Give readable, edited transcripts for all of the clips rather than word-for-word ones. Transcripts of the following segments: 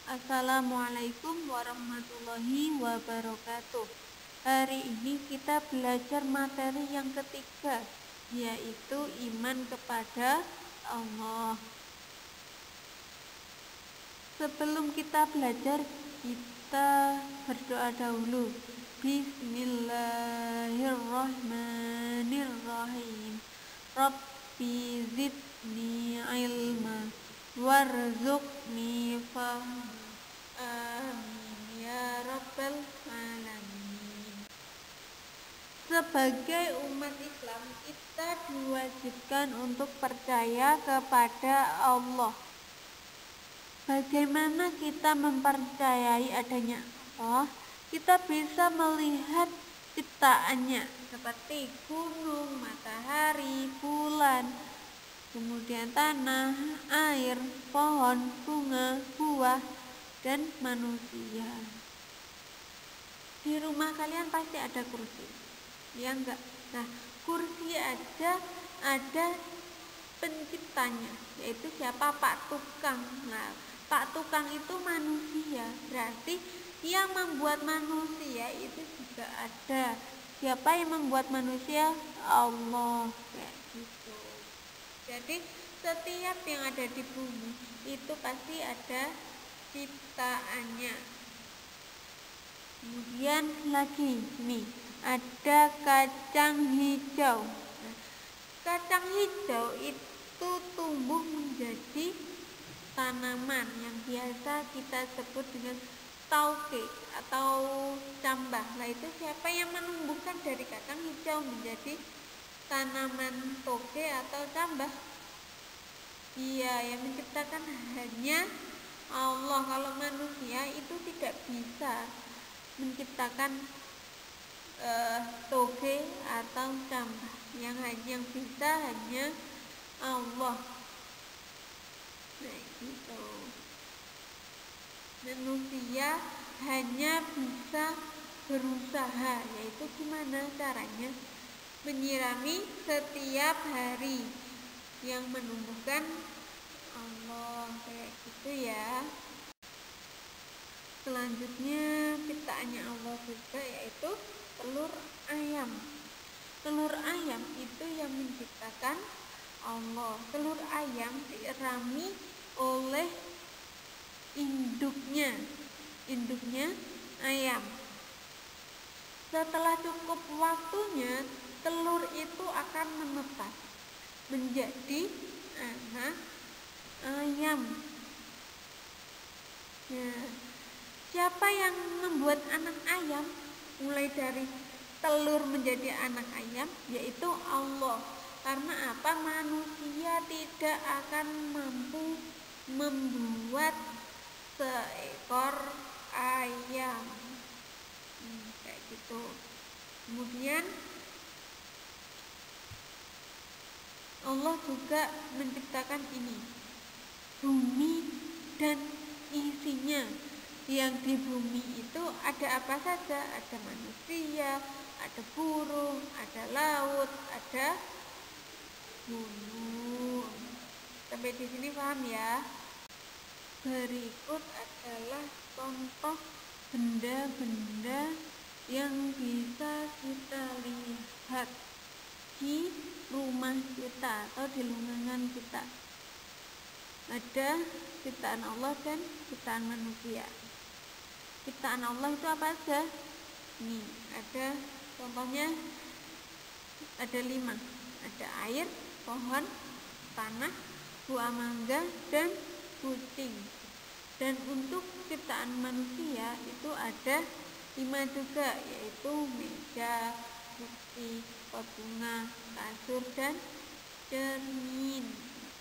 Assalamualaikum warahmatullahi wabarakatuh. Hari ini kita belajar materi yang ketiga, yaitu iman kepada Allah. Sebelum kita belajar, kita berdoa dahulu. Bismillahirrahmanirrahim. Rabbi zidni ilma warzuqni fahma. Amin ya rabbal alamin. Sebagai umat Islam, kita diwajibkan untuk percaya kepada Allah. Bagaimana kita mempercayai adanya Allah? Kita bisa melihat ciptaannya seperti gunung, matahari, bulan, kemudian tanah, air, pohon, bunga, buah, dan manusia. Di rumah kalian pasti ada kursi, ya enggak? Nah, kursi aja ada penciptanya, yaitu siapa? Pak Tukang. Nah, Pak Tukang itu manusia, berarti yang membuat manusia itu juga ada. Siapa yang membuat manusia? Allah, kayak gitu. Jadi setiap yang ada di bumi itu pasti ada ciptaannya. Kemudian lagi nih, ada kacang hijau. Nah, kacang hijau itu tumbuh menjadi tanaman yang biasa kita sebut dengan tauge atau cambah. Nah, itu siapa yang menumbuhkan dari kacang hijau menjadi tanaman toge atau cambah? Iya, yang menciptakan hanya Allah. Kalau manusia itu tidak bisa menciptakan toge atau cambah. Yang bisa hanya Allah. Nah, gitu. Manusia hanya bisa berusaha, yaitu gimana caranya? Menyirami setiap hari yang menumbuhkan Allah, kayak gitu ya. Selanjutnya ciptaannya Allah juga, yaitu telur ayam. Telur ayam itu yang menciptakan Allah. Telur ayam dirami oleh induknya ayam. Setelah cukup waktunya, telur itu akan menetas menjadi anak ayam. Nah, siapa yang membuat anak ayam mulai dari telur menjadi anak ayam? Yaitu Allah. Karena apa? Manusia tidak akan mampu membuat seekor ayam. Kayak gitu. Kemudian Allah juga menciptakan ini, bumi dan isinya. Yang di bumi itu ada apa saja? Ada manusia, ada burung, ada laut, ada gunung. Sampai di sini paham ya? Berikut adalah contoh benda-benda yang bisa kita lihat di rumah kita atau di lingkungan kita. Ada ciptaan Allah dan ciptaan manusia. Ciptaan Allah itu apa aja? Nih, ada contohnya, ada 5. Ada air, pohon, tanah, buah mangga, dan kucing. Dan untuk ciptaan manusia itu ada 5 juga, yaitu meja, kursi, pot bunga, kasur, dan cermin.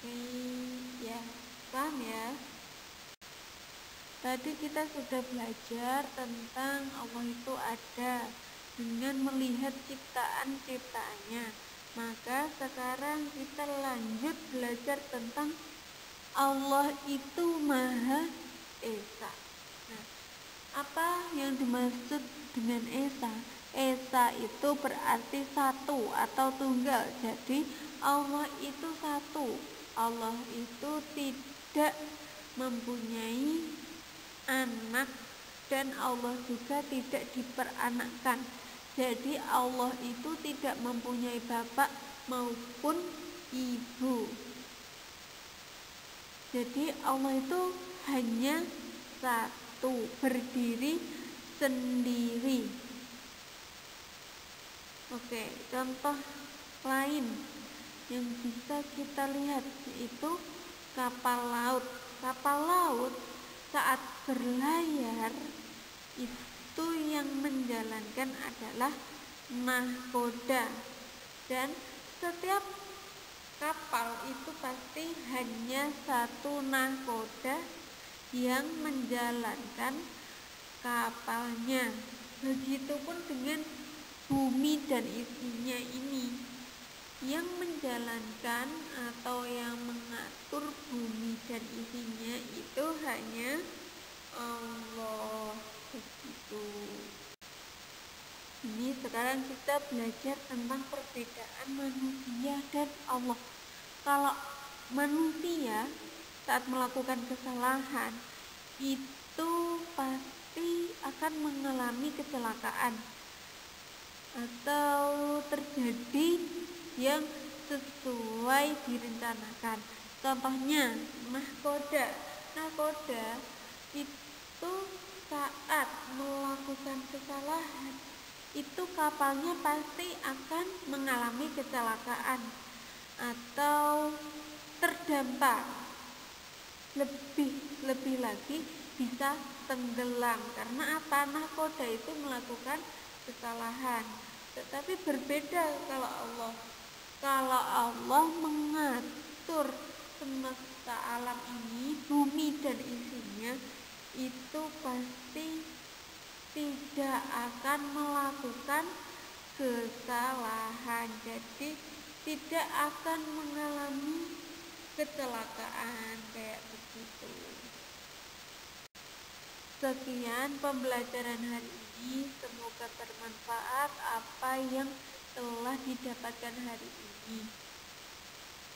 Oke, ya, paham ya? Tadi kita sudah belajar tentang Allah itu ada dengan melihat ciptaan-ciptaannya. Maka sekarang kita lanjut belajar tentang Allah itu Maha Esa. Nah, apa yang dimaksud dengan Esa? Esa itu berarti satu atau tunggal. Jadi Allah itu satu. Allah itu tidak mempunyai anak dan Allah juga tidak diperanakkan. Jadi Allah itu tidak mempunyai bapak maupun ibu. Jadi Allah itu hanya satu, berdiri sendiri. Oke, contoh lain yang bisa kita lihat yaitu kapal laut. Kapal laut saat berlayar itu yang menjalankan adalah nahkoda, dan setiap kapal itu pasti hanya satu nahkoda yang menjalankan kapalnya. Begitupun dengan bumi dan isinya ini, yang menjalankan atau yang mengatur bumi dan isinya itu hanya Allah. Begitu. Ini sekarang kita belajar tentang perbedaan manusia dan Allah. Kalau manusia saat melakukan kesalahan itu pasti akan mengalami kecelakaan atau terjadi yang sesuai direncanakan. Contohnya nahkoda itu saat melakukan kesalahan itu kapalnya pasti akan mengalami kecelakaan atau terdampak, lebih lagi bisa tenggelam. Karena apa? Nahkoda itu melakukan kesalahan. Tetapi berbeda kalau Allah mengatur semesta alam ini, bumi dan isinya, itu pasti tidak akan melakukan kesalahan. Jadi tidak akan mengalami kecelakaan kayak begitu. Sekian pembelajaran hari ini, semoga bermanfaat apa yang telah didapatkan hari ini.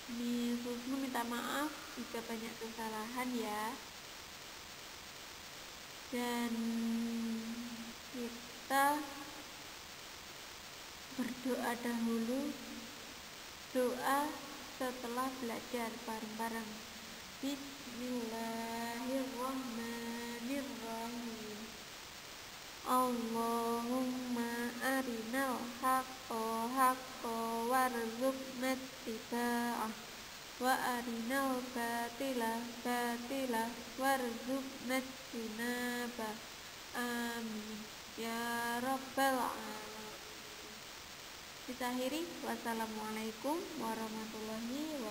Ini Susnu minta maaf jika banyak kesalahan ya. Dan kita berdoa dahulu, doa setelah belajar bareng-bareng. Bismillahirrahmanirrahim. Allahumma arinal haqqo haqqo warzuqna ittiba'ah wa arinal batila batila warzuqna ijtinabah. Amin ya rabbal alamin. Kita akhiri, wassalamualaikum warahmatullahi wabarakatuh.